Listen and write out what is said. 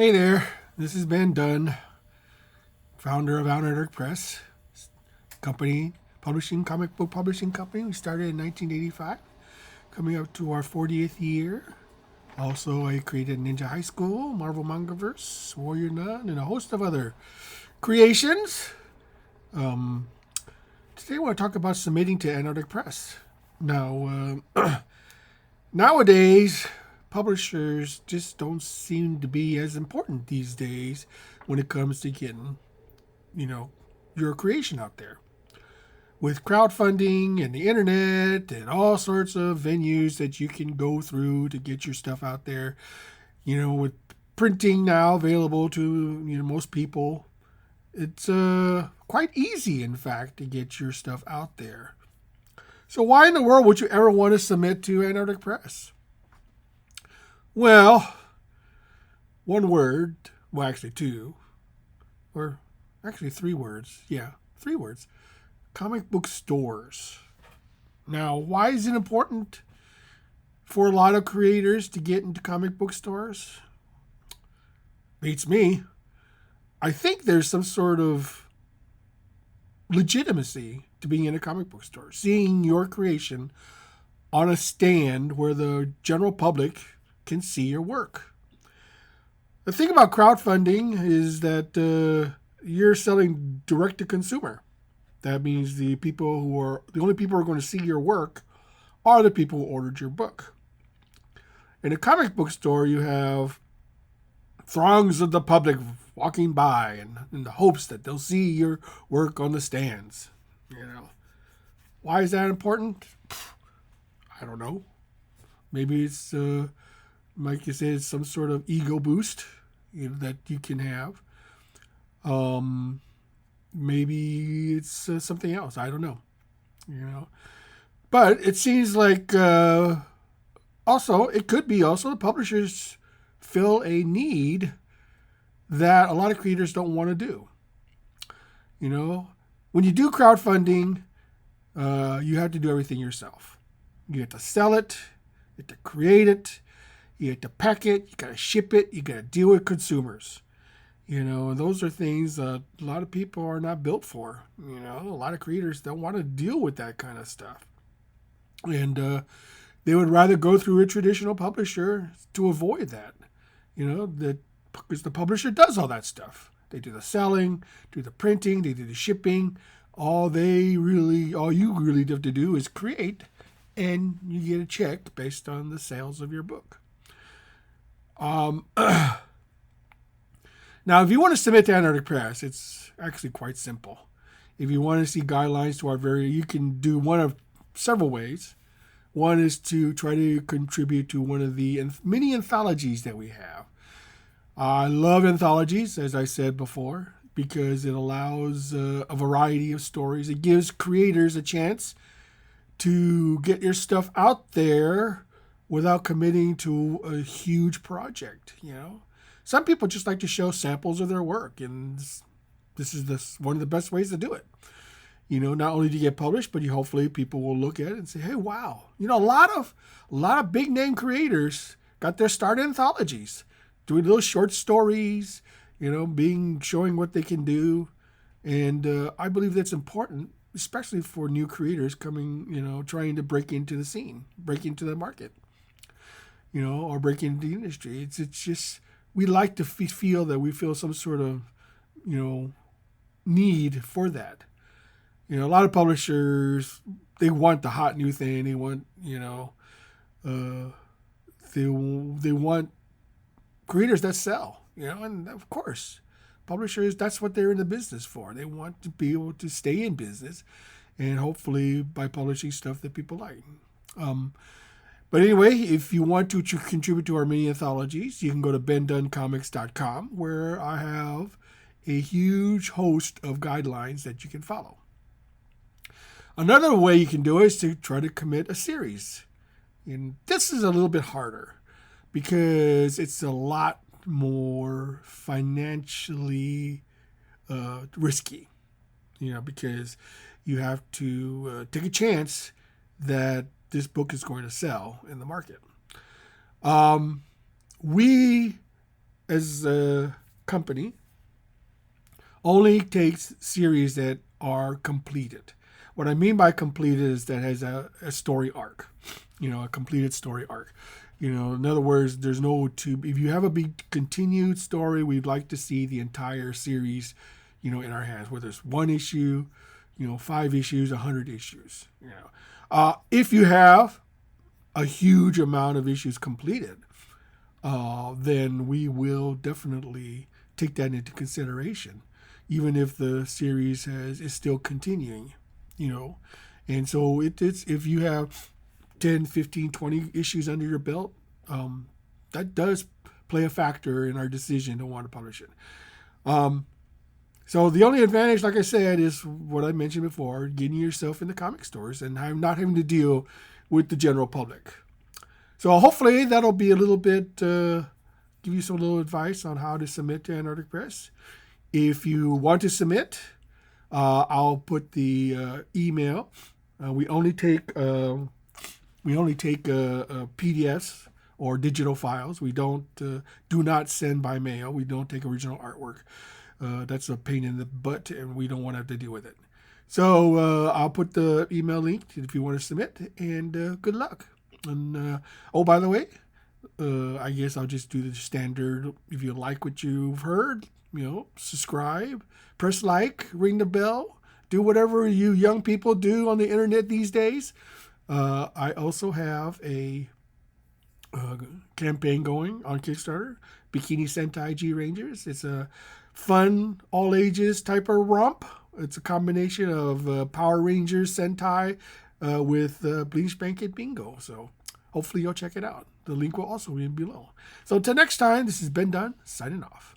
Hey there, this is Ben Dunn, founder of ANTARCTIC Press, company, comic book publishing company. We started in 1985, coming up to our 40th year. Also, I created Ninja High School, Marvel Mangaverse, Warrior Nun, and a host of other creations. Um, Today, I want to talk about submitting to ANTARCTIC Press. Now, nowadays, publishers just don't seem to be as important these days when it comes to getting, your creation out there. With crowdfunding and the internet and all sorts of venues that you can go through to get your stuff out there, with printing now available to most people, it's quite easy, in fact, to get your stuff out there. So why in the world would you ever want to submit to ANTARCTIC Press? Well, one word, well, actually two, or actually three words. Yeah, three words. Comic book stores. Now, why is it important for a lot of creators to get into comic book stores? Beats me. I think there's some sort of legitimacy to being in a comic book store, seeing your creation on a stand where the general public can see your work. The thing about crowdfunding is that you're selling direct to consumer. That means the only people who are going to see your work are the people who ordered your book. In a comic book store, you have throngs of the public walking by and in the hopes that they'll see your work on the stands. Why is that important? I don't know. Maybe it's like you said, it's some sort of ego boost that you can have. Maybe it's something else. I don't know. But it seems like also it could be also the publishers fill a need that a lot of creators don't want to do. When you do crowdfunding, you have to do everything yourself. You have to sell it, you have to create it, you have to pack it, you got to ship it, you got to deal with consumers. And those are things a lot of people are not built for. A lot of creators don't want to deal with that kind of stuff. And they would rather go through a traditional publisher to avoid that. Because the publisher does all that stuff. They do the selling, do the printing, they do the shipping. All you really have to do is create, and you get a check based on the sales of your book. Now, if you want to submit to ANTARCTIC Press, it's actually quite simple. If you want to see guidelines to you can do one of several ways. One is to try to contribute to one of the mini anthologies that we have. I love anthologies, as I said before, because it allows a variety of stories. It gives creators a chance to get your stuff out there without committing to a huge project. Some people just like to show samples of their work, and this is one of the best ways to do it. Not only to get published, but hopefully people will look at it and say, "Hey, wow!" A lot of big name creators got their start in anthologies, doing little short stories, showing what they can do, and I believe that's important, especially for new creators coming, trying to break into the scene, break into the market, or break into the industry. It's just we like to feel that we feel some sort of, need for that. A lot of publishers, they want the hot new thing. They want, they want creators that sell, and of course, publishers, that's what they're in the business for. They want to be able to stay in business, and hopefully by publishing stuff that people like. But anyway, if you want to contribute to our mini anthologies, you can go to benduncomics.com, where I have a huge host of guidelines that you can follow. Another way you can do it is to try to commit a series. And this is a little bit harder because it's a lot more financially risky, because you have to take a chance that this book is going to sell in the market. We as a company, only takes series that are completed. What I mean by completed is that has a story arc, a completed story arc. In other words, there's no to. If you have a big continued story, we'd like to see the entire series, in our hands. Whether it's one issue, 5 issues, 100 issues. If you have a huge amount of issues completed, then we will definitely take that into consideration, even if the series is still continuing. And so it's if you have 10, 15, 20 issues under your belt, that does play a factor in our decision to want to publish it. So the only advantage, like I said, is what I mentioned before, getting yourself in the comic stores and not having to deal with the general public. So hopefully that'll be a little bit, give you some little advice on how to submit to Antarctic Press. If you want to submit, I'll put the email. We only take PDFs or digital files. We do not send by mail. We don't take original artwork. That's a pain in the butt, and we don't want to have to deal with it. So I'll put the email link if you want to submit, and good luck. And by the way, I guess I'll just do the standard. If you like what you've heard, subscribe, press like, ring the bell, do whatever you young people do on the internet these days. I also have a campaign going on Kickstarter, Bikini Sentai G Rangers. It's a fun, all ages type of romp. It's a combination of Power Rangers Sentai with Bleach Blanket Bingo. So hopefully you'll check it out. The link will also be below. So until next time, this is Ben Dunn signing off.